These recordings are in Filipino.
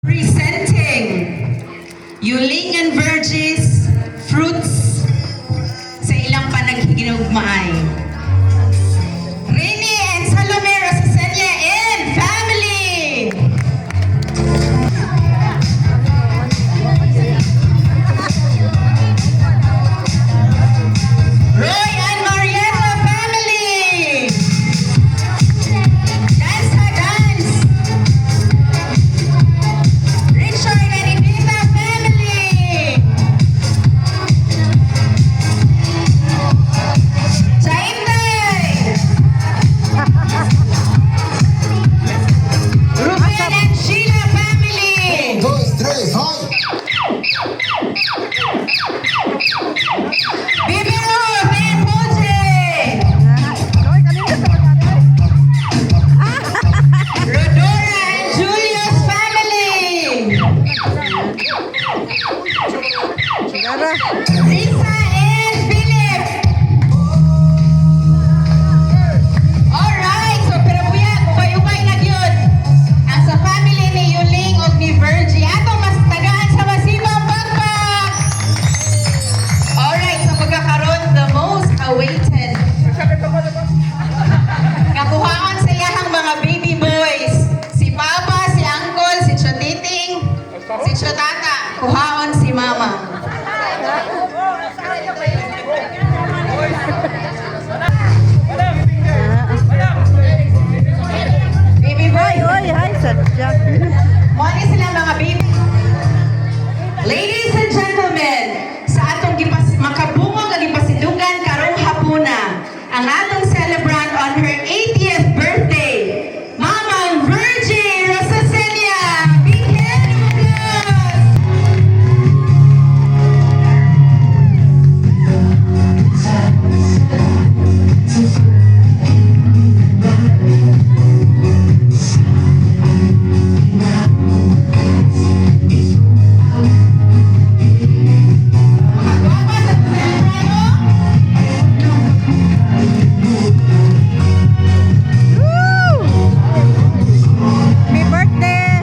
Presenting Yuling and Vergis fruits sa ilang panaghiginugmaay. Rini and Salome Rosasenya and family. Roy and Marietta family. Dance ha dance. Richard and Edita family. Jainday. Ruben and Sheila family. Dos, tres, ¡ay! Bibi Ruth and Puche. Rodora and Julius family. Risa and Philip. Alright, so pero buya, umay na gyud. Ang sa family ni Yuling ug ni Virgie, atong mas tagaan sa masibang pagpag. Alright, so pagkakaroon, the most awaited. Kakuhaan sa iyahang mga baby boys. Si Papa, si Uncle, si Chotiting, si Chotata. Kuhaon si Mama. Baby boy. Muna sila mga baby. Ladies and gentlemen, sa atong makabungog ang ipasidugan karong hapuna, ang atong celebrant on her 80th birthday, Mama Virgie Rosasenya. Big hand of applause. Papa sa celebrant. Happy birthday!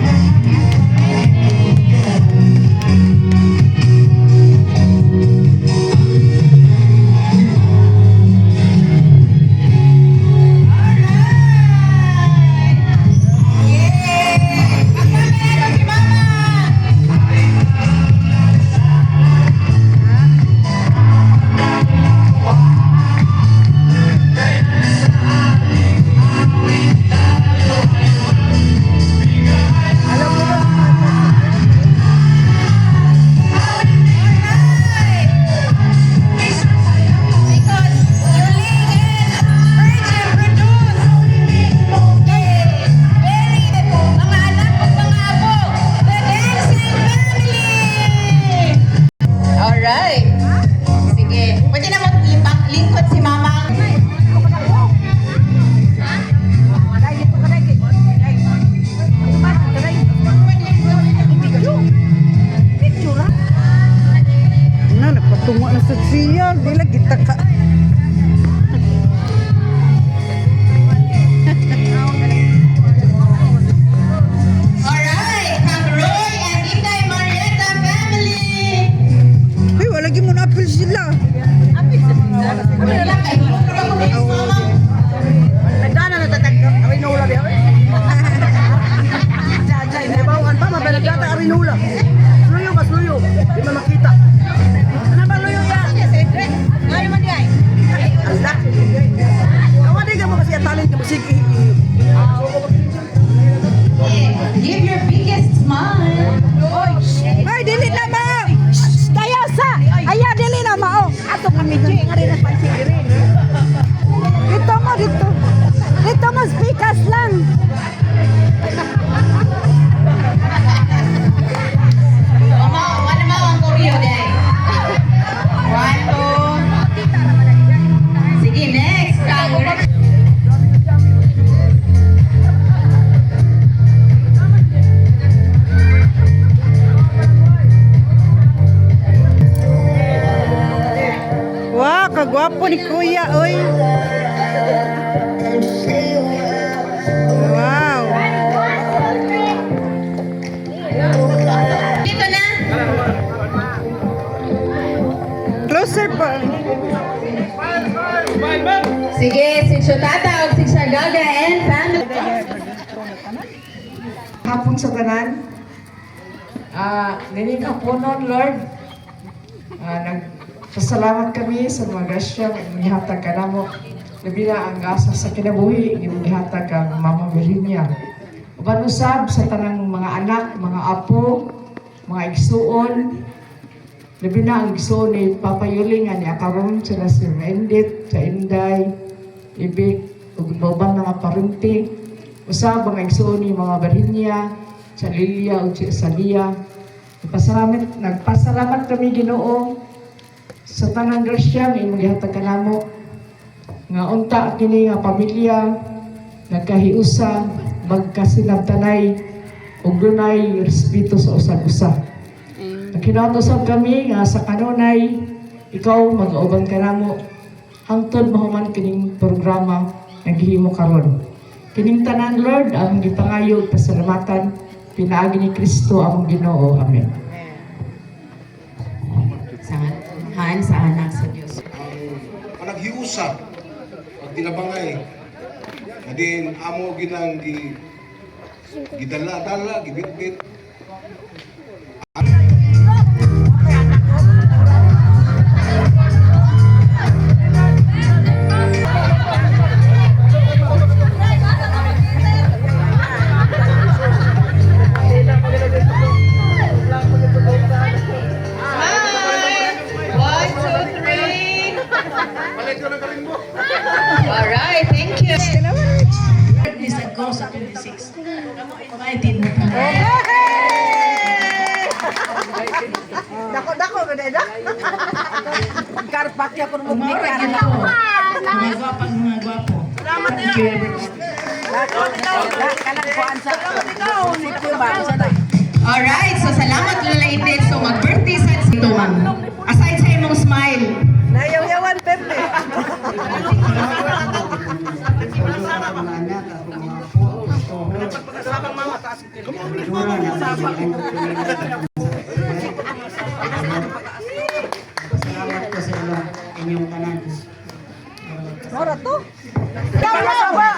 Alright. Sige. Pwede na maglingkod si Mama. Nagpatungo na sa siya. Di lagi taka. Alright. Kang Roy and Inday Marietta family. Ay, wala lagi mo na-apil sila. Ano lang kayo? Pero ako miss Mama. Nagdana na tatag. Arinula di ako. Jajay, nabawan pa. Mabalagata arinula. Sluyo ka, sluyo. Di man makita. Ano ba luyo ya? Ngayon man yan. Alda. Kawan di ka mo kasi atalin ka mo. Sige. Give your biggest smile. Ay, dili na ma! Kaya sa! Aya, dili na ma! Ato kami dyan. Dito mo, dito. Dito mo, speakers lang. Wala mo ang Koryo day. One, two. Sige, next. Kang Wow, kagwapo ni Kuya, oy. Wow. Sige, si Chotata o si Shagaga and family. Hapon sa tanan. Ninin ako noon, Lord. Nagpasalamat kami sa mga grasya nga inihatag ka namo. Labi na ang asa sa kinabuhi, inihatag ang Mama Virginia. Uban usab sa tanang mga anak, mga apo, mga igsuon. Labi na ang igsuon ni Papa Yuling nga niya karon sila si Mendit, sa Inday, Ibig, ug ubang mga parinti. Usab ang igsuon ni mga Virginia, sa Lilia ug sa Lia. Nagpasalamat kami Ginoo sa tanang grasya nga imong gihatag kanamo. Nga unta kini nga pamilya nagkahiusa, magkasinabtanay ug dunay respeto sa usag-usa. Nakinausap kami nga sa kanunay ikaw mag-auban kanamo hangtod mahuman kining programa nga gihimo karon. Kining tanan Lord ang gipangayo ug pasalamatan pinaagi ni Kristo among Ginoo. Amen. Sa anak sa Diyos. Panaghiusap pag tinabangay adin amo ginang gidala-dala gibitbit. Alright, thank you. Please go sa 26. Invited mo pa. Dako ko na. Karpak ya kun mo Umawag mikar. ito. Mga gwapang mga gwapo. Thank you everyone. Kanang kuan sa. Ni Kuya ba sa na. Alright, so salamat ladies. So mag-birthday sa ito, ma'am. Aside sa imong smile. Nayaw-yawan pepe. Salamat ko sa inyong tanan. Ora to. Daw na ba?